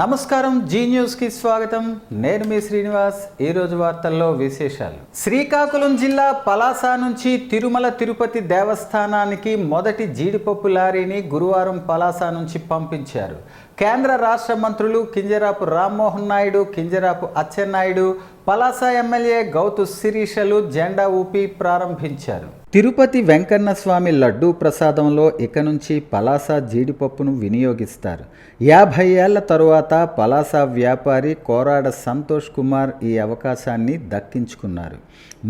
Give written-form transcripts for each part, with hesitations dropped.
నమస్కారం, జీ న్యూస్కి స్వాగతం. నేను మీ శ్రీనివాస్. ఈరోజు వార్తల్లో విశేషాలు. శ్రీకాకుళం జిల్లా పలాస నుంచి తిరుమల తిరుపతి దేవస్థానానికి మొదటి జీడిపప్పు లారీని గురువారం పలాస నుంచి పంపించారు. కేంద్ర రాష్ట్ర మంత్రులు కింజరాపు రామ్మోహన్ నాయుడు, కింజరాపు అచ్చెన్నాయుడు, పలాస ఎమ్మెల్యే గౌతు శిరీషలు జెండా ఊపి ప్రారంభించారు. తిరుపతి వెంకన్న స్వామి లడ్డూ ప్రసాదంలో ఇక నుంచి పలాస జీడిపప్పును వినియోగిస్తారు. 50 ఏళ్ల తరువాత పలాస వ్యాపారి కోరాడ సంతోష్ కుమార్ ఈ అవకాశాన్ని దక్కించుకున్నారు.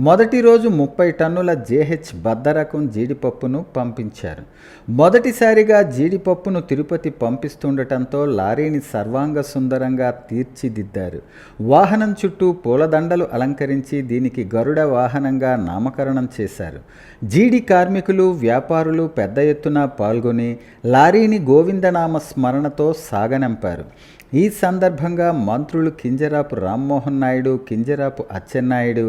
మొదటి రోజు 30 టన్నుల జేహెచ్ బద్దరకం జీడిపప్పును పంపించారు. మొదటిసారిగా జీడిపప్పును తిరుపతి పంపిస్తుండటంతో లారీని సర్వాంగ సుందరంగా తీర్చిదిద్దారు. వాహనం చుట్టూ పూలదండలు అలంకరించి దీనికి గరుడ వాహనంగా నామకరణం చేశారు. జీడి కార్మికులు, వ్యాపారులు పెద్ద ఎత్తున పాల్గొని లారీని గోవిందనామ స్మరణతో సాగనంపారు. ఈ సందర్భంగా మంత్రులు కింజరాపు రామ్మోహన్ నాయుడు, కింజరాపు అచ్చెన్నాయుడు,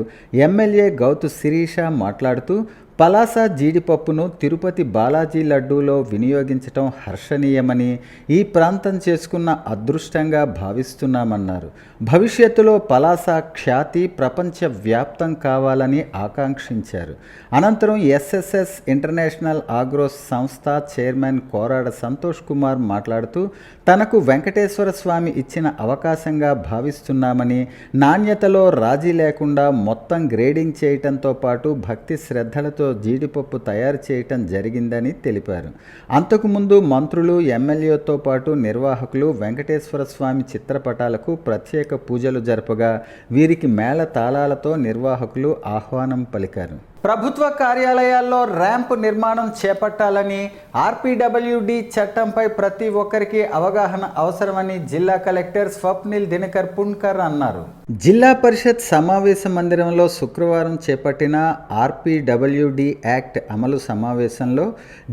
ఎమ్మెల్యే గౌతు శిరీష మాట్లాడుతూ పలాస జీడిపప్పును తిరుపతి బాలాజీ లడ్డూలో వినియోగించటం హర్షణీయమని, ఈ ప్రాంతం చేసుకున్న అదృష్టంగా భావిస్తున్నామన్నారు. భవిష్యత్తులో పలాస ఖ్యాతి ప్రపంచ వ్యాప్తం కావాలని ఆకాంక్షించారు. అనంతరం ఎస్ఎస్ఎస్ ఇంటర్నేషనల్ ఆగ్రోస్ సంస్థ చైర్మన్ కోరాడ సంతోష్ కుమార్ మాట్లాడుతూ తనకు వెంకటేశ్వర స్వామి ఇచ్చిన అవకాశంగా భావిస్తున్నామని, నాణ్యతలో రాజీ లేకుండా మొత్తం గ్రేడింగ్ చేయటంతో పాటు భక్తి శ్రద్ధలతో జీడిపప్పు తయారు చేయటం జరిగిందని తెలిపారు. అంతకుముందు మంత్రులు, ఎమ్మెల్యేతో పాటు నిర్వాహకులు వెంకటేశ్వర స్వామి చిత్రపటాలకు ప్రత్యేక పూజలు జరపగా వీరికి మేళ తాళాలతో నిర్వాహకులు ఆహ్వానం పలికారు. ప్రభుత్వ కార్యాలయాల్లో ర్యాంప్ నిర్మాణం చేపట్టాలని, ఆర్పీడబ్ల్యూడి చట్టంపై ప్రతి ఒక్కరికి అవగాహన అవసరమని జిల్లా కలెక్టర్ స్వప్నిల్ దినకర్ పుణ్కర్ అన్నారు. జిల్లా పరిషత్ సమావేశ మందిరంలో శుక్రవారం చేపట్టిన ఆర్పీడబ్ల్యూడి యాక్ట్ అమలు సమావేశంలో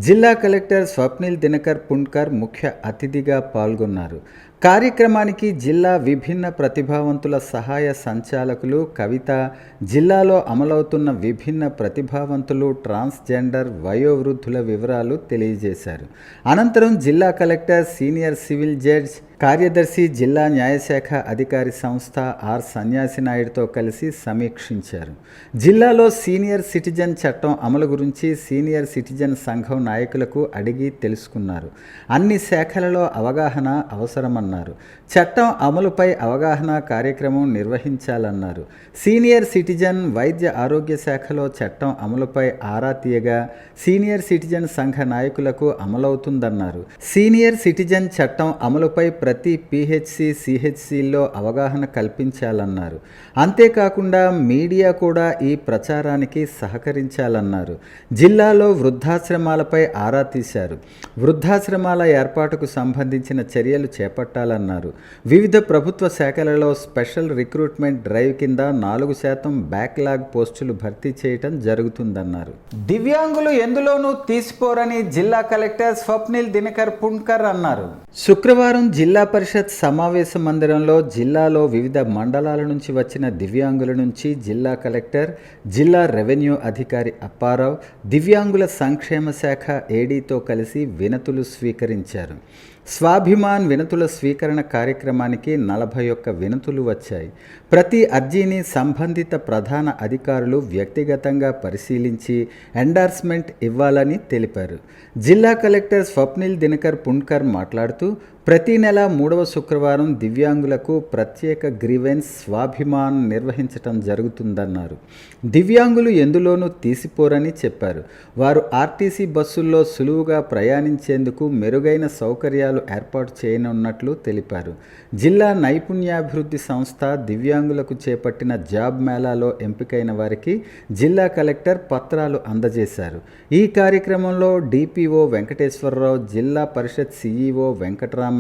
జిల్లా కలెక్టర్ స్వప్నిల్ దినకర్ పుణ్కర్ ముఖ్య అతిథిగా పాల్గొన్నారు. కార్యక్రమానికి జిల్లా విభిన్న ప్రతిభావంతుల సహాయ సంచాలకులు కవిత, జిల్లాలో అమలవుతున్న విభిన్న ప్రతిభావంతులు, ట్రాన్స్జెండర్, వయోవృద్ధుల వివరాలు తెలియజేశారు. అనంతరం జిల్లా కలెక్టర్, సీనియర్ సివిల్ జడ్జ్, కార్యదర్శి, జిల్లా న్యాయశాఖ అధికారి సంస్థ ఆర్ సన్యాసి నాయుడుతో కలిసి సమీక్షించారు. జిల్లాలో సీనియర్ సిటిజన్ చట్టం అమలు గురించి సీనియర్ సిటిజన్ సంఘం నాయకులకు అడిగి తెలుసుకున్నారు. అన్ని శాఖలలో అవగాహన అవసరమన్నారు. చట్టం అమలుపై అవగాహన కార్యక్రమం నిర్వహించాలన్నారు. సీనియర్ సిటిజన్ వైద్య ఆరోగ్య శాఖలో చట్టం అమలుపై ఆరా తీయగా సీనియర్ సిటిజన్ సంఘ నాయకులకు అమలవుతుందన్నారు. సీనియర్ సిటిజన్ చట్టం అమలుపై ప్రతి పిహెచ్సి, సిహెచ్సిల్లో అవగాహన కల్పించాలన్నారు. అంతేకాకుండా మీడియా కూడా ఈ ప్రచారానికి సహకరించాలన్నారు. జిల్లాలో వృద్ధాశ్రమాలపై ఆరా తీశారు. వృద్ధాశ్రమాల ఏర్పాటుకు సంబంధించిన చర్యలు చేపట్టాలన్నారు. వివిధ ప్రభుత్వ శాఖలలో స్పెషల్ రిక్రూట్మెంట్ డ్రైవ్ కింద 4% బ్యాక్లాగ్ పోస్టులు భర్తీ చేయటం జరుగుతుందన్నారు. దివ్యాంగులు ఎందులోనూ తీసిపోరని జిల్లా కలెక్టర్ స్వప్నిల్ దినకర్ పుణ్కర్ అన్నారు. శుక్రవారం జిల్లా పరిషత్ సమావేశ మందిరంలో జిల్లాలో వివిధ మండలాల నుంచి వచ్చిన దివ్యాంగుల నుంచి జిల్లా కలెక్టర్, జిల్లా రెవెన్యూ అధికారి అప్పారావు, దివ్యాంగుల సంక్షేమ శాఖ ఏడీతో కలిసి వినతులు స్వీకరించారు. స్వాభిమాన్ వినతుల స్వీకరణ కార్యక్రమానికి 41 వినతులు వచ్చాయి. ప్రతి అర్జీని సంబంధిత ప్రధాన అధికారులు వ్యక్తిగతంగా పరిశీలించి ఎండార్స్మెంట్ ఇవ్వాలని తెలిపారు. జిల్లా కలెక్టర్ స్వప్నిల్ దినకర్ పుణ్కర్ మాట్లాడుతూ ప్రతి నెల 3వ శుక్రవారం దివ్యాంగులకు ప్రత్యేక గ్రీవెన్స్ స్వాభిమాన్ నిర్వహించటం జరుగుతుందన్నారు. దివ్యాంగులు ఎందులోనూ తీసిపోరని చెప్పారు. వారు ఆర్టీసీ బస్సుల్లో సులువుగా ప్రయాణించేందుకు మెరుగైన సౌకర్యాలు ఏర్పాటు చేయనున్నట్లు తెలిపారు. జిల్లా నైపుణ్యాభివృద్ధి సంస్థ దివ్యాంగులకు చేపట్టిన జాబ్ మేళాలో ఎంపికైన వారికి జిల్లా కలెక్టర్ పత్రాలు అందజేశారు. ఈ కార్యక్రమంలో డిపిఓ వెంకటేశ్వరరావు, జిల్లా పరిషత్ సిఈఓ వెంకటరామన్,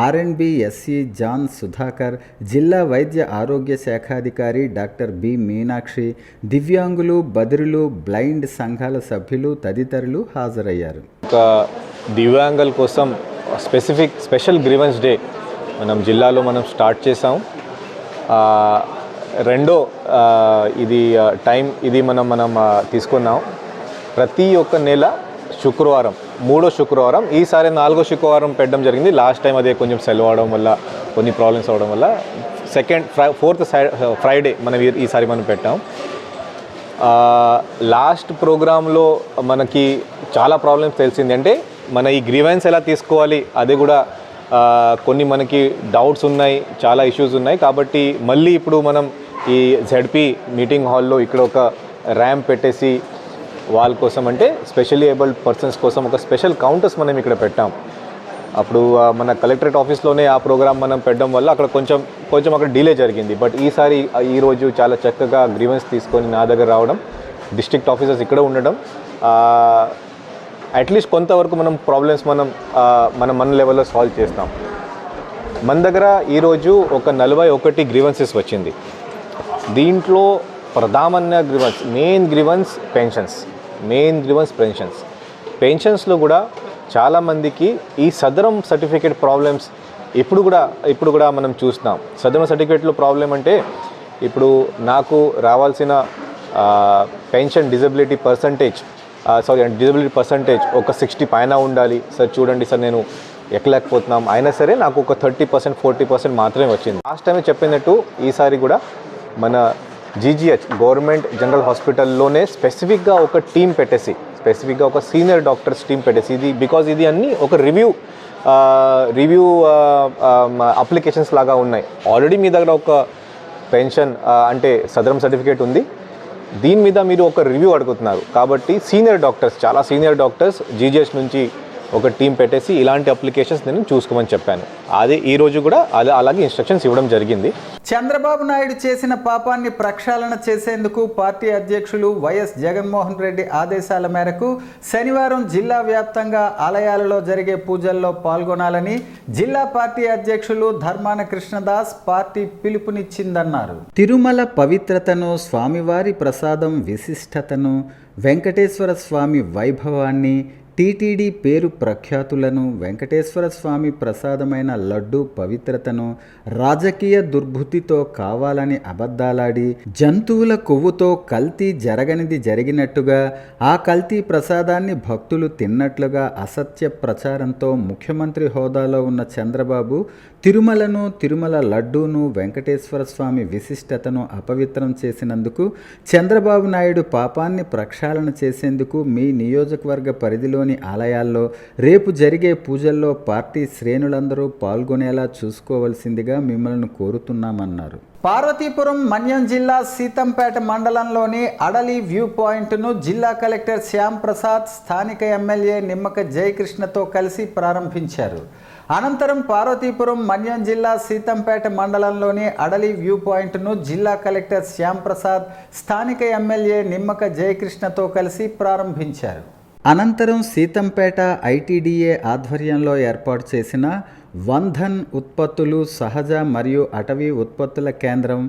ఆర్ఎండ్బి ఎస్ఈ జాన్ సుధాకర్, జిల్లా వైద్య ఆరోగ్య శాఖాధికారి డాక్టర్ బి మీనాక్షి, దివ్యాంగులు, బదిరులు, బ్లైండ్ సంఘాల సభ్యులు తదితరులు హాజరయ్యారు. దివ్యాంగుల కోసం స్పెషల్ గ్రీవెన్స్ డే మనం జిల్లాలో స్టార్ట్ చేసాం. రెండో ఇది టైం ఇది మనం తీసుకున్నాం. ప్రతి ఒక్క నెల శుక్రవారం, 3వ శుక్రవారం. ఈసారి 4వ శుక్రవారం పెట్టడం జరిగింది. లాస్ట్ టైం అదే కొంచెం సెలవు అవడం వల్ల, కొన్ని ప్రాబ్లమ్స్ అవడం వల్ల 4th ఫ్రైడే మనం ఈసారి మనం పెట్టాం. లాస్ట్ ప్రోగ్రాంలో మనకి చాలా ప్రాబ్లమ్స్ తెలిసింది. అంటే మన ఈ గ్రీవెన్స్ ఎలా తీసుకోవాలి, అది కూడా కొన్ని మనకి డౌట్స్ ఉన్నాయి, చాలా ఇష్యూస్ ఉన్నాయి. కాబట్టి మళ్ళీ ఇప్పుడు మనం ఈ ZP మీటింగ్ హాల్లో ఇక్కడ ఒక ర్యాంప్ పెట్టేసి వాళ్ళ కోసం, అంటే స్పెషల్లీ ఏబుల్డ్ పర్సన్స్ కోసం ఒక స్పెషల్ కౌంటర్స్ మనం ఇక్కడ పెట్టాం. అప్పుడు మన కలెక్టరేట్ ఆఫీస్లోనే ఆ ప్రోగ్రామ్ మనం పెట్టడం వల్ల అక్కడ కొంచెం అక్కడ డిలే జరిగింది. బట్ ఈరోజు చాలా చక్కగా గ్రీవెన్స్ తీసుకొని నా దగ్గర రావడం, డిస్ట్రిక్ట్ ఆఫీసర్స్ ఇక్కడ ఉండడం, అట్లీస్ట్ కొంతవరకు మనం ప్రాబ్లమ్స్ మన లెవెల్లో సాల్వ్ చేస్తాం. మన దగ్గర ఈరోజు ఒక 41 గ్రీవెన్సెస్ వచ్చింది. దీంట్లో ప్రధాన మెయిన్ గ్రీవెన్స్ పెన్షన్స్లో కూడా చాలామందికి ఈ సదరం సర్టిఫికేట్ ప్రాబ్లమ్స్ ఇప్పుడు కూడా మనం చూస్తున్నాం. సదరం సర్టిఫికేట్లో ప్రాబ్లం అంటే ఇప్పుడు నాకు రావాల్సిన పెన్షన్ డిజబిలిటీ పర్సంటేజ్ ఒక 60 పైన ఉండాలి. సార్ చూడండి సార్, నేను ఎక్కలేకపోతున్నాం, అయినా సరే నాకు ఒక 30%, 40% మాత్రమే వచ్చింది. లాస్ట్ టైమే చెప్పినట్టు ఈసారి కూడా మన GGH గవర్నమెంట్ జనరల్ హాస్పిటల్లోనే స్పెసిఫిక్గా ఒక టీం పెట్టేసి, స్పెసిఫిక్గా ఒక సీనియర్ డాక్టర్స్ టీం పెట్టేసి, ఇది అన్నీ ఒక రివ్యూ అప్లికేషన్స్ లాగా ఉన్నాయి. ఆల్రెడీ మీ దగ్గర ఒక పెన్షన్ అంటే సదరం సర్టిఫికేట్ ఉంది, దీని మీద మీరు ఒక రివ్యూ అడుగుతున్నారు. కాబట్టి చాలా సీనియర్ డాక్టర్స్ GGH నుంచి ఒక టీం పెట్టేసి ఇలాంటి అప్లికేషన్స్ నేను చూసుకోమని చెప్పాను. అదే ఈరోజు కూడా అలాగే ఇన్స్ట్రక్షన్స్ ఇవ్వడం జరిగింది. చంద్రబాబు నాయుడు చేసిన పాపాన్ని ప్రక్షాళన చేసేందుకు పార్టీ అధ్యక్షులు వైఎస్ జగన్మోహన్ రెడ్డి ఆదేశాల మేరకు శనివారం జిల్లా వ్యాప్తంగా ఆలయాలలో జరిగే పూజల్లో పాల్గొనాలని జిల్లా పార్టీ అధ్యక్షులు ధర్మాన కృష్ణదాస్ పార్టీ పిలుపునిచ్చిందన్నారు. తిరుమల పవిత్రతను, స్వామివారి ప్రసాదం విశిష్టతను, వెంకటేశ్వర స్వామి వైభవాన్ని, టీటీడీ పేరు ప్రఖ్యాతులను, వెంకటేశ్వర స్వామి ప్రసాదమైన లడ్డు పవిత్రతను రాజకీయ దుర్బుద్ధితో కావాలని అబద్ధాలాడి జంతువుల కొవ్వుతో కల్తీ జరగనిది జరిగినట్టుగా, ఆ కల్తీ ప్రసాదాన్ని భక్తులు తిన్నట్లుగా అసత్య ప్రచారంతో ముఖ్యమంత్రి హోదాలో ఉన్న చంద్రబాబు తిరుమలను, తిరుమల లడ్డూను, వెంకటేశ్వర స్వామి విశిష్టతను అపవిత్రం చేసినందుకు చంద్రబాబు నాయుడు పాపాన్ని ప్రక్షాళన చేసేందుకు మీ నియోజకవర్గ పరిధిలోని ఆలయాల్లో రేపు జరిగే పూజల్లో పార్టీ శ్రేణులందరూ పాల్గొనేలా చూసుకోవలసిందిగా మిమ్మల్ని కోరుతున్నామన్నారు. పార్వతీపురం మన్యం జిల్లా సీతంపేట మండలంలోని అడలి వ్యూ పాయింట్ను జిల్లా కలెక్టర్ శ్యామ్ ప్రసాద్ స్థానిక ఎమ్మెల్యే నిమ్మక జయకృష్ణతో కలిసి ప్రారంభించారు. అనంతరం పార్వతీపురం మన్యం జిల్లా సీతంపేట మండలంలోని అడలి వ్యూ పాయింట్ను జిల్లా కలెక్టర్ శ్యామ్ ప్రసాద్ స్థానిక ఎమ్మెల్యే నిమ్మక జయకృష్ణతో కలిసి ప్రారంభించారు. అనంతరం సీతంపేట ITDA ఆధ్వర్యంలో ఏర్పాటు చేసిన వంధన్ ఉత్పత్తులు, సహజ మరియు అటవీ ఉత్పత్తుల కేంద్రం,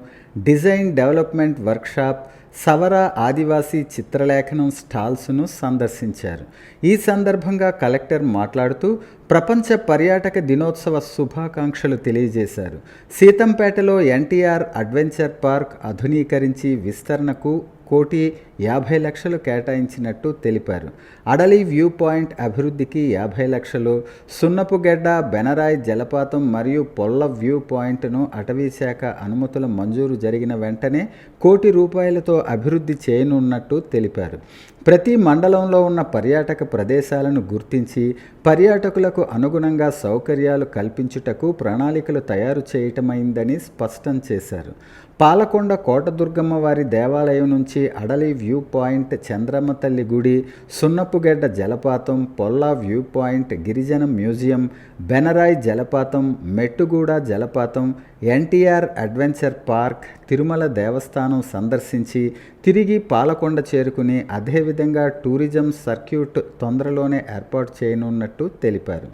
డిజైన్ డెవలప్మెంట్ వర్క్షాప్, సవర ఆదివాసీ చిత్రలేఖనం స్టాల్స్ను సందర్శించారు. ఈ సందర్భంగా కలెక్టర్ మాట్లాడుతూ ప్రపంచ పర్యాటక దినోత్సవ శుభాకాంక్షలు తెలియజేశారు. సీతంపేటలో NTR అడ్వెంచర్ పార్క్ ఆధునీకరించి విస్తరణకు 1,50,00,000 లక్షలు కేటాయించినట్టు తెలిపారు. అడలి వ్యూ పాయింట్ అభివృద్ధికి 50 లక్షలు, సున్నపుగెడ్డ, బెనరాయ్ జలపాతం మరియు పొల్ల వ్యూ పాయింట్ను అటవీ శాఖ అనుమతుల మంజూరు జరిగిన వెంటనే ₹1,00,00,000తో అభివృద్ధి చేయనున్నట్టు తెలిపారు. ప్రతి మండలంలో ఉన్న పర్యాటక ప్రదేశాలను గుర్తించి పర్యాటకులకు అనుగుణంగా సౌకర్యాలు కల్పించుటకు ప్రణాళికలు తయారు చేయటమైందని స్పష్టం చేశారు. పాలకొండ కోటదుర్గమ్మ వారి దేవాలయం నుంచి అడలి వ్యూ పాయింట్, చంద్రమ్మ తల్లి గుడి, సున్నపుగెడ్డ జలపాతం, పొల్లా వ్యూ పాయింట్, గిరిజన మ్యూజియం, బెనరాయ్ జలపాతం, మెట్టుగూడ జలపాతం, NTR అడ్వెంచర్ పార్క్, తిరుమల దేవస్థానం సందర్శించి తిరిగి పాలకొండ చేరుకుని అదేవిధంగా టూరిజం సర్క్యూట్ తొందరలోనే ఏర్పాటు చేయనున్నట్టు తెలిపారు.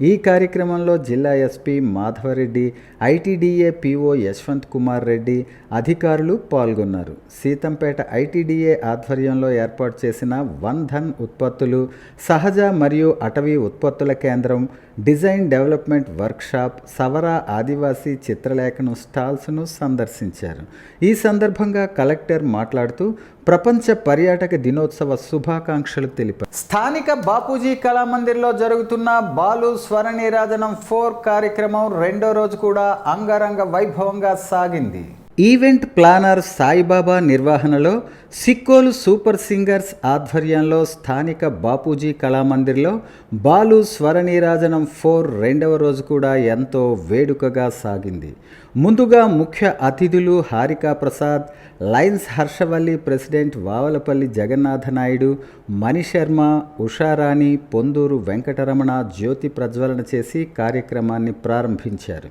ఈ కార్యక్రమంలో జిల్లా SP Madhava Reddy, ITDA PO Yashwant Kumar Reddy, అధికారులు పాల్గొన్నారు. సీతంపేట ITDA ఆధ్వర్యంలో ఏర్పాటు చేసిన వంధన్ ఉత్పత్తులు, సహజ మరియు అటవీ ఉత్పత్తుల కేంద్రం, డిజైన్ డెవలప్మెంట్ వర్క్షాప్, సవర ఆదివాసీ చిత్ర చిత్రలేఖనం స్టాల్స్ను సందర్శించారు. ఈ సందర్భంగా కలెక్టర్ మాట్లాడుతూ ప్రపంచ పర్యాటక దినోత్సవ శుభాకాంక్షలు తెలిపారు. స్థానిక బాపూజీ కళామందిర్లో జరుగుతున్న బాలు స్వర నీరాజనం 4 కార్యక్రమం రెండో రోజు కూడా అంగరంగ వైభవంగా సాగింది. ఈవెంట్ ప్లానర్ సాయిబాబా నిర్వహణలో సిక్కోలు సూపర్ సింగర్స్ ఆధ్వర్యంలో స్థానిక బాపూజీ కళామందిర్లో బాలు స్వర నీరాజనం 4 రెండవ రోజు కూడా ఎంతో వేడుకగా సాగింది. ముందుగా ముఖ్య అతిథులు హారికా ప్రసాద్, లయన్స్ హర్షవల్లి ప్రెసిడెంట్ వావలపల్లి జగన్నాథ నాయుడు, మణిశర్మ, ఉషారాణి, పొందూరు వెంకటరమణ జ్యోతి ప్రజ్వలన చేసి కార్యక్రమాన్ని ప్రారంభించారు.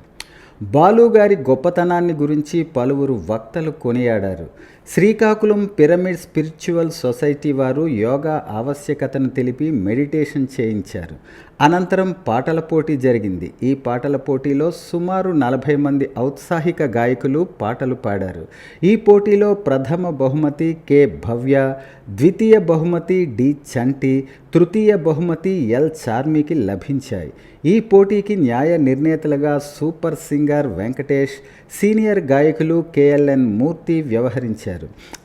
బాలుగారి గొప్పతనాన్ని గురించి పలువురు వక్తలు కొనియాడారు. శ్రీకాకుళం పిరమిడ్ స్పిరిచువల్ సొసైటీ వారు యోగా ఆవశ్యకతను తెలిపి మెడిటేషన్ చేయించారు. అనంతరం పాటల పోటీ జరిగింది. ఈ పాటల పోటీలో సుమారు 40 మంది ఔత్సాహిక గాయకులు పాటలు పాడారు. ఈ పోటీలో ప్రథమ బహుమతి కె భవ్య, ద్వితీయ బహుమతి డి చంటి, తృతీయ బహుమతి ఎల్ చార్మికి లభించాయి. ఈ పోటీకి న్యాయ నిర్ణేతలుగా సూపర్ సింగర్ వెంకటేష్, సీనియర్ గాయకులు కేఎల్ఎన్ మూర్తి వ్యవహరించారు.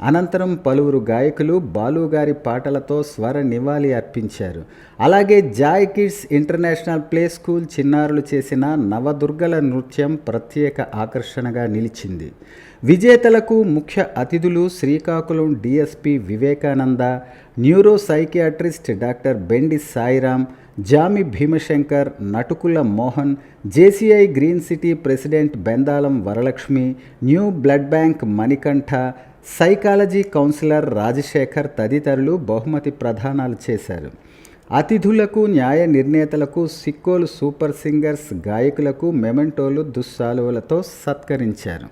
అనంతరం పలువురు గాయకులు బాలుగారి పాటలతో స్వర నివాళి అర్పించారు. అలాగే Joy kids international play school చిన్నారులు చేసిన నవదుర్గల నృత్యం ప్రత్యేక ఆకర్షణగా నిలిచింది. విజేతలకు ముఖ్య అతిథులు Srikakulam DSP Vivekananda, neuro psychiatrist doctor Bendi Sairam, Jami Bhimashankar, Natukula Mohan, JCI green city president Bendalam Varalakshmi, new blood bank Manikanta, psychology counsellor Rajasekhar తదితరులు బహుమతి ప్రదానాలు చేశారు. అతిథులకు న్యాయ నిర్ణేతలకు సిక్కోలు సూపర్ సింగర్స్ గాయకులకు మెమెంటోలు దుస్సాలువలతో సత్కరించారు.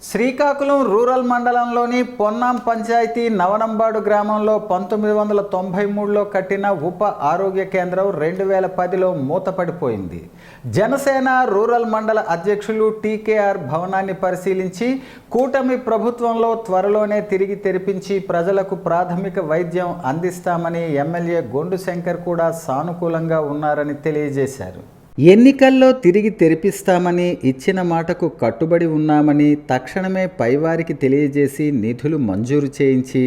శ్రీకాకుళం రూరల్ మండలంలోని పొన్నాం పంచాయతీ నవనంబాడు గ్రామంలో 1993లో కట్టిన ఉప ఆరోగ్య కేంద్రం 2010లో మూతపడిపోయింది. జనసేన రూరల్ మండల అధ్యక్షులు టీకేఆర్ భవనాన్ని పరిశీలించి కూటమి ప్రభుత్వంలో త్వరలోనే తిరిగి తెరిపించి ప్రజలకు ప్రాథమిక వైద్యం అందిస్తామని ఎమ్మెల్యే గొండు శంకర్ కూడా సానుకూలంగా ఉన్నారని తెలియజేశారు. ఎన్నికల్లో తిరిగి తెరిపిస్తామని ఇచ్చిన మాటకు కట్టుబడి ఉన్నామని తక్షణమే పైవారికి తెలియజేసి నిధులు మంజూరు చేయించి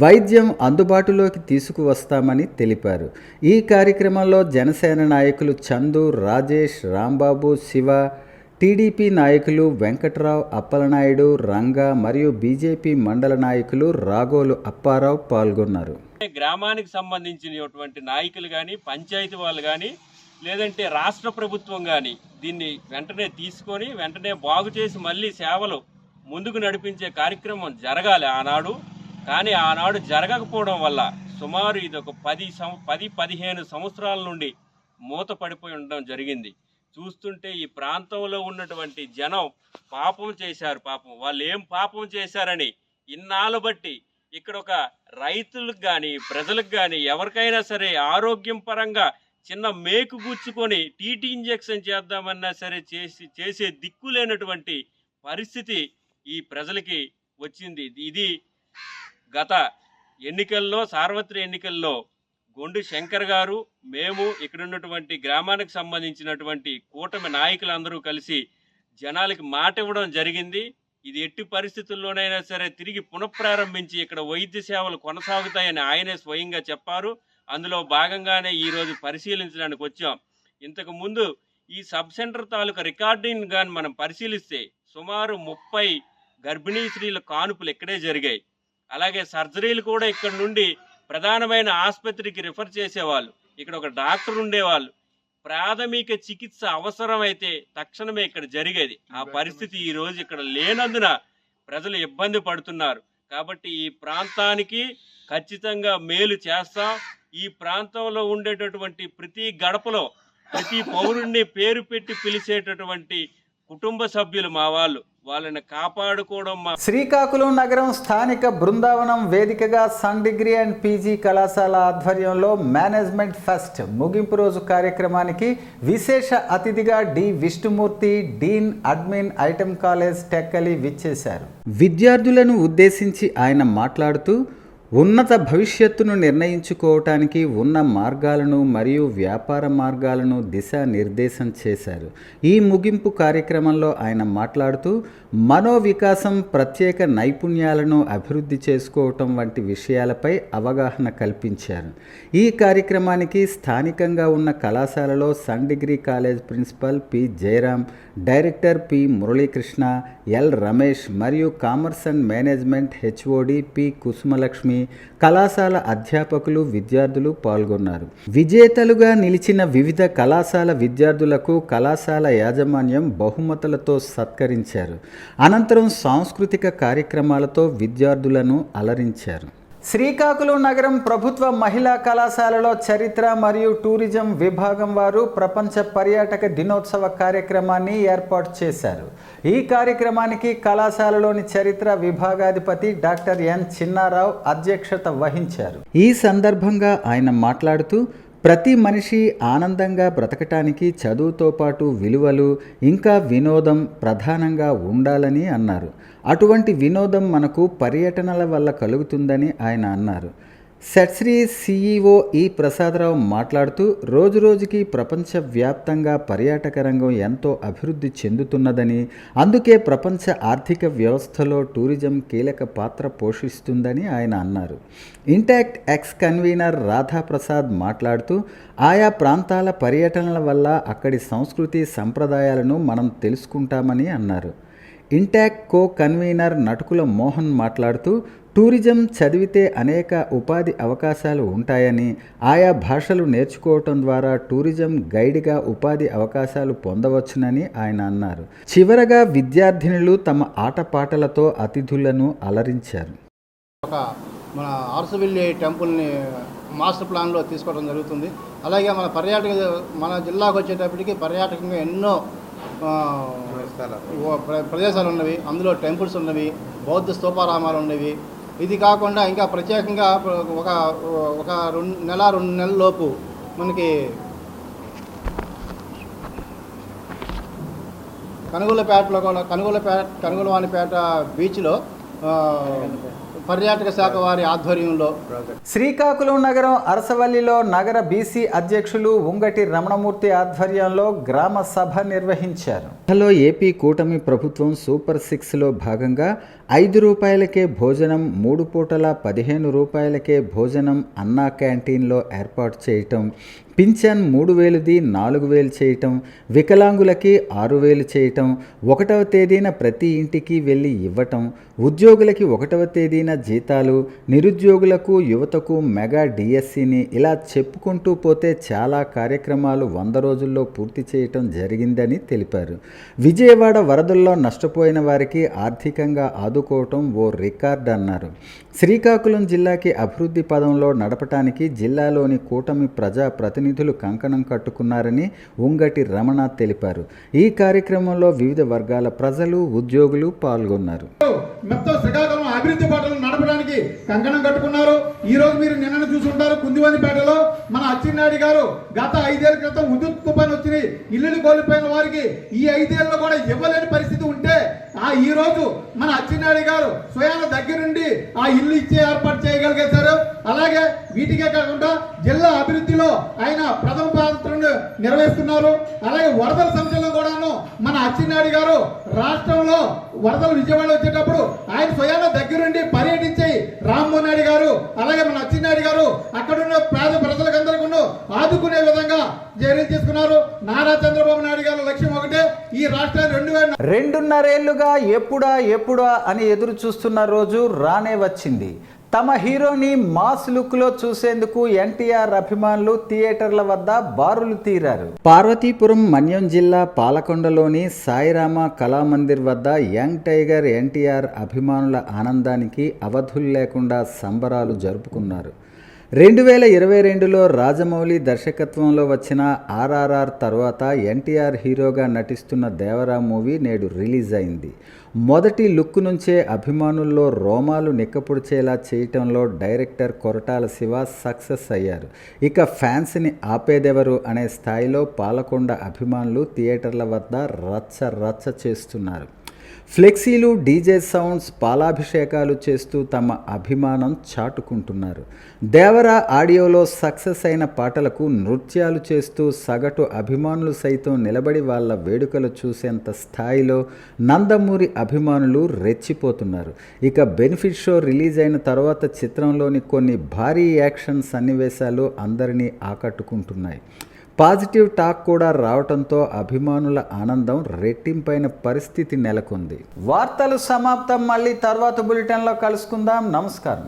వైద్యం అందుబాటులోకి తీసుకువస్తామని తెలిపారు. ఈ కార్యక్రమంలో జనసేన నాయకులు చందు, రాజేష్, రాంబాబు, శివ, టీడీపీ నాయకులు వెంకట్రావు, అప్పలనాయుడు, రంగా మరియు బీజేపీ మండల నాయకులు రాగోలు అప్పారావు పాల్గొన్నారు. గ్రామానికి సంబంధించినటువంటి నాయకులు కానీ, పంచాయతీ వాళ్ళు కానీ, లేదంటే రాష్ట్ర ప్రభుత్వం కానీ దీన్ని వెంటనే తీసుకొని వెంటనే బాగు చేసి మళ్ళీ సేవలు ముందుకు నడిపించే కార్యక్రమం జరగాలి ఆనాడు. కానీ ఆనాడు జరగకపోవడం వల్ల సుమారు ఇది ఒక 10-15 సంవత్సరాల నుండి మూత పడిపోయి ఉండడం జరిగింది. చూస్తుంటే ఈ ప్రాంతంలో ఉన్నటువంటి జనం పాపం చేశారు. పాపం వాళ్ళు ఏం పాపం చేశారని ఇన్నాళ్ళు బట్టి ఇక్కడ ఒక రైతులకు కానీ, ప్రజలకు కానీ, ఎవరికైనా సరే ఆరోగ్యం పరంగా చిన్న మేకు గుచ్చుకొని టీటీ ఇంజెక్షన్ చేద్దామన్నా సరే చేసే దిక్కు లేనటువంటి పరిస్థితి ఈ ప్రజలకి వచ్చింది. ఇది గత ఎన్నికల్లో, సార్వత్రిక ఎన్నికల్లో గొండు శంకర్ గారు, మేము ఇక్కడ ఉన్నటువంటి గ్రామానికి సంబంధించినటువంటి కూటమి నాయకులందరూ కలిసి జనాలకి మాట ఇవ్వడం జరిగింది. ఇది ఎట్టి పరిస్థితుల్లోనైనా సరే తిరిగి పునఃప్రారంభించి ఇక్కడ వైద్య సేవలు కొనసాగుతాయని ఆయనే స్వయంగా చెప్పారు. అందులో భాగంగానే ఈరోజు పరిశీలించడానికి వచ్చాం. ఇంతకు ముందు ఈ సబ్ సెంటర్ తాలూకా రికార్డింగ్ కానీ మనం పరిశీలిస్తే సుమారు 30 గర్భిణీ స్త్రీల కానుపులు ఇక్కడే జరిగాయి. అలాగే సర్జరీలు కూడా ఇక్కడ నుండి ప్రధానమైన ఆసుపత్రికి రిఫర్ చేసేవాళ్ళు. ఇక్కడ ఒక డాక్టర్ ఉండేవాళ్ళు. ప్రాథమిక చికిత్స అవసరమైతే తక్షణమే ఇక్కడ జరిగేది. ఆ పరిస్థితి ఈ రోజు ఇక్కడ లేనందున ప్రజలు ఇబ్బంది పడుతున్నారు. కాబట్టి ఈ ప్రాంతానికి ఖచ్చితంగా మేలు చేస్తాం. ఈ ప్రాంతంలో ఉండేటటువంటి ప్రతి గడపలో ప్రతి పౌరుణ్ణి పేరు పెట్టి పిలిచేటటువంటి కుటుంబ సభ్యులు మా వాళ్ళని కాపాడుకోవడం మా. శ్రీకాకుళం నగరం స్థానిక బృందావనం వేదికగా సన్ డిగ్రీ అండ్ పీజీ కళాశాల ఆధ్వర్యంలో మేనేజ్మెంట్ ఫెస్ట్ ముగింపు రోజు కార్యక్రమానికి విశేష అతిథిగా D Vishnumurthy, dean admin, AITAM college Tekkali విచ్చేశారు. విద్యార్థులను ఉద్దేశించి ఆయన మాట్లాడుతూ ఉన్నత భవిష్యత్తును నిర్ణయించుకోవటానికి ఉన్న మార్గాలను మరియు వ్యాపార మార్గాలను దిశానిర్దేశం చేశారు. ఈ ముగింపు కార్యక్రమంలో ఆయన మాట్లాడుతూ మనోవికాసం, ప్రత్యేక నైపుణ్యాలను అభివృద్ధి చేసుకోవటం వంటి విషయాలపై అవగాహన కల్పించారు. ఈ కార్యక్రమానికి స్థానికంగా ఉన్న కళాశాలలో sun degree college principal P Jayaram, director P Muralikrishna, L Ramesh మరియు commerce and management HOD P Kusumalakshmi, కళాశాల అధ్యాపకులు, విద్యార్థులు పాల్గొన్నారు. విజేతలుగా నిలిచిన వివిధ కళాశాల విద్యార్థులకు కళాశాల యాజమాన్యం బహుమతులతో సత్కరించారు. అనంతరం సాంస్కృతిక కార్యక్రమాలతో విద్యార్థులను అలరించారు. శ్రీకాకుళం నగరం ప్రభుత్వ మహిళా కళాశాలలో చరిత్ర మరియు టూరిజం విభాగం వారు ప్రపంచ పర్యాటక దినోత్సవ కార్యక్రమాన్ని ఏర్పాటు చేశారు. ఈ కార్యక్రమానికి కళాశాలలోని చరిత్ర విభాగాధిపతి డాక్టర్ ఎన్ చిన్నారావు అధ్యక్షత వహించారు. ఈ సందర్భంగా ఆయన మాట్లాడుతూ ప్రతి మనిషి ఆనందంగా బ్రతకటానికి చదువుతో పాటు విలువలు ఇంకా వినోదం ప్రధానంగా ఉండాలని అన్నారు. అటువంటి వినోదం మనకు పర్యటనల వల్ల కలుగుతుందని ఆయన అన్నారు. సెట్శ్రీ సిఈఓ ఈ ప్రసాదరావు మాట్లాడుతూ రోజురోజుకి ప్రపంచవ్యాప్తంగా పర్యాటక రంగం ఎంతో అభివృద్ధి చెందుతున్నదని, అందుకే ప్రపంచ ఆర్థిక వ్యవస్థలో టూరిజం కీలక పాత్ర పోషిస్తుందని ఆయన అన్నారు. ఇంటాక్ట్ ఎక్స్ కన్వీనర్ రాధాప్రసాద్ మాట్లాడుతూ ఆయా ప్రాంతాల పర్యటనల వల్ల అక్కడి సంస్కృతి సంప్రదాయాలను మనం తెలుసుకుంటామని అన్నారు. Intact co convener Natukula Mohan మాట్లాడుతూ టూరిజం చదివితే అనేక ఉపాధి అవకాశాలు ఉంటాయని, ఆయా భాషలు నేర్చుకోవటం ద్వారా టూరిజం గైడ్గా ఉపాధి అవకాశాలు పొందవచ్చునని ఆయన అన్నారు. చివరగా విద్యార్థినులు తమ ఆటపాటలతో అతిథులను అలరించారు. మన ఆర్సవిల్లి టెంపుల్ని మాస్టర్ ప్లాన్లో తీసుకోవడం జరుగుతుంది. అలాగే మన జిల్లాకు వచ్చేటప్పటికి పర్యాటకంగా ఎన్నో ప్రదేశాలు ఉన్నవి. అందులో టెంపుల్స్ ఉన్నవి, బౌద్ధ స్తూపారామాలు ఉన్నవి. ఇది కాకుండా ఇంకా ప్రత్యేకంగా ఒక 2 నెలల లోపు మనకి కనుగోలుపేటలో కూడా కనుగోలువానిపేట బీచ్లో పర్యాటక శాఖ వారి ఆధ్వర్యంలో శ్రీకాకుళం నగరం అరసవల్లిలో నగర బీసీ అధ్యక్షులు ఉంగటి రమణమూర్తి ఆధ్వర్యంలో గ్రామ సభ నిర్వహించారు. హలో ఏపీ కూటమి ప్రభుత్వం సూపర్ 6లో భాగంగా 5 రూపాయలకే భోజనం, 3 పూటల 15 రూపాయలకే భోజనం అన్నా క్యాంటీన్లో ఏర్పాటు చేయటం, పింఛన్ 3000ది 4000 చేయటం, వికలాంగులకి 6000 చేయటం, 1వ తేదీన ప్రతి ఇంటికి వెళ్ళి ఇవ్వటం, ఉద్యోగులకి 1వ తేదీన జీతాలు, నిరుద్యోగులకు, యువతకు మెగా డిఎస్సిని, ఇలా చెప్పుకుంటూ పోతే చాలా కార్యక్రమాలు 100 రోజుల్లో పూర్తి చేయటం జరిగిందని తెలిపారు. విజయవాడ వరదల్లో నష్టపోయిన వారికి ఆర్థికంగా ఆదుకోవటం ఓ రికార్డ్ అన్నారు. శ్రీకాకుళం జిల్లాకి అభివృద్ధి పదంలో నడపటానికి జిల్లాలోని కూటమి ప్రజా ప్రతినిధులు కంకణం కట్టుకున్నారని ఉంగటి రమణ తెలిపారు. ఈ కార్యక్రమంలో వివిధ వర్గాల ప్రజలు, ఉద్యోగులు పాల్గొన్నారు. మొత్తం శ్రీకాకుళం అభివృద్ధి బాటలు నడపడానికి కంకణం కట్టుకున్నారు. ఈ రోజు మీరు నిన్న చూసుంటారు, కుందివందిపేటలో మన అచ్చెన్నాయుడు గారు గత 5 ఏళ్ల క్రితం ఉద్యుత్ తుఫాను వచ్చి ఇల్లులు కోల్పోయిన వారికి ఈ 5 ఏళ్ళలో కూడా ఇవ్వలేని పరిస్థితి ఉంటే ఈ రోజు మన అచ్చెన్నాయుడు గారు స్వయాన దగ్గరుండి ఆ ఇల్లు ఇచ్చే ఏర్పాటు చేయగలిగేశారు. అలాగే వీటికే కాకుండా జిల్లా అభివృద్ధిలో ఆయన ప్రథమ పాత్రను నిర్వహిస్తున్నారు. అలాగే వరదల సమస్యలో కూడాను మన అచ్చెన్నాయుడు గారు రాష్ట్రంలో వరదలు విజయవాడ వచ్చేటప్పుడు ఆయన స్వయాన దగ్గరుండి పర్యటించి రామ్మోహన్ నాయుడు గారు అలాగే మన అచ్చెన్నాయుడు గారు అక్కడున్న పేద ప్రజలకందరికీ ఆదుకునే విధంగా చర్యలు తీసుకున్నారు. నారా చంద్రబాబు నాయుడు గారి లక్ష్యం ఒకటే, ఈ రాష్ట్రాన్ని 2.5 ఏళ్లుగా ఎప్పుడా అని ఎదురు చూస్తున్న రోజు రానే వచ్చింది. తమ హీరోని మాస్ లుక్లో చూసేందుకు ఎన్టీఆర్ అభిమానులు థియేటర్ల వద్ద బారులు తీరారు. పార్వతీపురం మన్యం జిల్లా పాలకొండలోని సాయిరామ కళామందిర్ వద్ద యంగ్ టైగర్ ఎన్టీఆర్ అభిమానుల ఆనందానికి అవధులు లేకుండా సంబరాలు జరుపుకున్నారు. 2022లో రాజమౌళి దర్శకత్వంలో వచ్చిన RRR తర్వాత ఎన్టీఆర్ హీరోగా నటిస్తున్న దేవరా మూవీ నేడు రిలీజ్ అయింది. మొదటి లుక్ నుంచే అభిమానుల్లో రోమాలు నిక్కపొడిచేలా చేయటంలో డైరెక్టర్ కొరటాల శివ సక్సెస్ అయ్యారు. ఇక ఫ్యాన్స్ని ఆపేదెవరు అనే స్థాయిలో పాలకొండ అభిమానులు థియేటర్ల వద్ద రచ్చ చేస్తున్నారు. ఫ్లెక్సీలు, డీజే సౌండ్స్, పాలాభిషేకాలు చేస్తూ తమ అభిమానం చాటుకుంటున్నారు. దేవరా ఆడియోలో సక్సెస్ అయిన పాటలకు నృత్యాలు చేస్తూ సగటు అభిమానులు సైతం నిలబడి వాళ్ళ వేడుకలు చూసేంత స్థాయిలో నందమూరి అభిమానులు రెచ్చిపోతున్నారు. ఇక బెనిఫిట్ షో రిలీజ్ అయిన తర్వాత చిత్రంలోని కొన్ని భారీ యాక్షన్ సన్నివేశాలు అందరినీ ఆకట్టుకుంటున్నాయి. పాజిటివ్ టాక్ కూడా రావడంతో అభిమానుల ఆనందం రెట్టింపైన పరిస్థితి నెలకొంది. వార్తలు సమాప్తం. మళ్ళీ తర్వాత బులెటిన్లో కలుసుకుందాం. నమస్కారం.